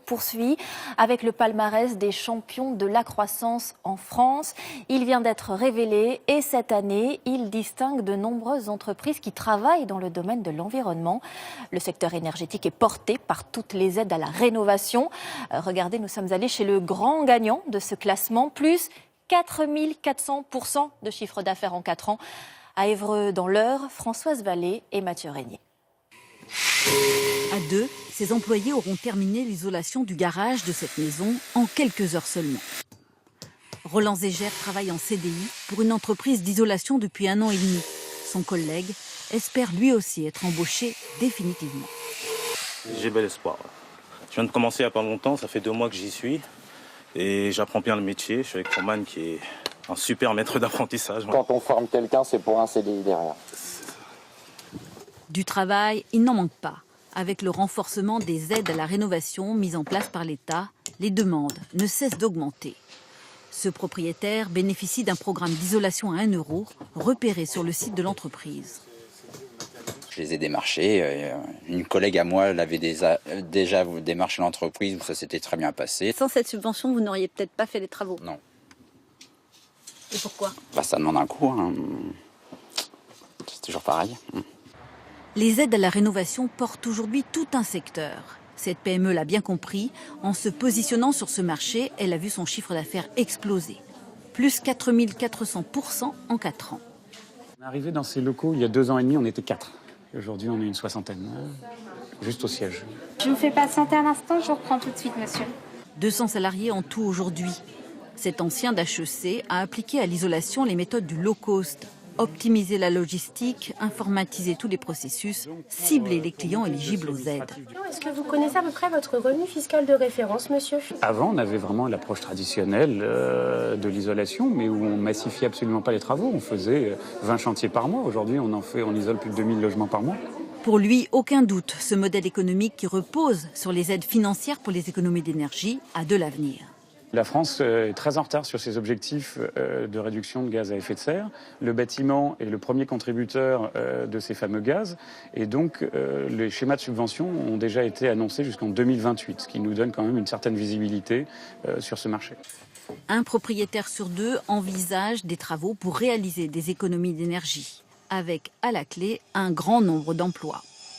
poursuit avec le palmarès des champions de la croissance en France. Il vient d'être révélé et cette année, il distingue de nombreuses entreprises qui travaillent dans le domaine de l'environnement. Le secteur énergétique est porté par toutes les aides à la rénovation. Regardez, nous sommes allés chez le grand gagnant de ce classement, plus 4400% de chiffre d'affaires en 4 ans. À Évreux, dans l'Eure, Françoise Vallée et Mathieu Régnier. À deux, ses employés auront terminé l'isolation du garage de cette maison en quelques heures seulement. Roland Zégère travaille en CDI pour une entreprise d'isolation depuis 1 an et demi. Son collègue espère lui aussi être embauché définitivement. J'ai bel espoir. Je viens de commencer il n'y a pas longtemps, ça fait 2 mois que j'y suis. Et j'apprends bien le métier. Je suis avec Roman qui est un super maître d'apprentissage. Quand on forme quelqu'un, c'est pour un CDI derrière. Du travail, il n'en manque pas. Avec le renforcement des aides à la rénovation mises en place par l'État, les demandes ne cessent d'augmenter. Ce propriétaire bénéficie d'un programme d'isolation à 1 euro repéré sur le site de l'entreprise. Je les ai démarchés. Une collègue à moi l'avait déjà démarché l'entreprise, ça s'était très bien passé. Sans cette subvention, vous n'auriez peut-être pas fait les travaux? Non. Et pourquoi? Ça demande un coût. Hein. C'est toujours pareil. Les aides à la rénovation portent aujourd'hui tout un secteur. Cette PME l'a bien compris. En se positionnant sur ce marché, elle a vu son chiffre d'affaires exploser. Plus 4400% en 4 ans. On est arrivé dans ces locaux il y a 2 ans et demi, on était 4. Aujourd'hui, on est une 60aine, juste au siège. Je vous fais patienter un instant, je vous reprends tout de suite, monsieur. 200 salariés en tout aujourd'hui. Cet ancien d'HEC a appliqué à l'isolation les méthodes du low cost. Optimiser la logistique, informatiser tous les processus, cibler les clients éligibles aux aides. Est-ce que vous connaissez à peu près votre revenu fiscal de référence, monsieur? Avant, on avait vraiment l'approche traditionnelle de l'isolation, mais où on massifiait absolument pas les travaux. On faisait 20 chantiers par mois. Aujourd'hui, on isole plus de 2000 logements par mois. Pour lui, aucun doute, ce modèle économique qui repose sur les aides financières pour les économies d'énergie a de l'avenir. La France est très en retard sur ses objectifs de réduction de gaz à effet de serre. Le bâtiment est le premier contributeur de ces fameux gaz. Et donc, les schémas de subvention ont déjà été annoncés jusqu'en 2028, ce qui nous donne quand même une certaine visibilité sur ce marché. Un propriétaire sur 2 envisage des travaux pour réaliser des économies d'énergie, avec à la clé un grand nombre d'emplois.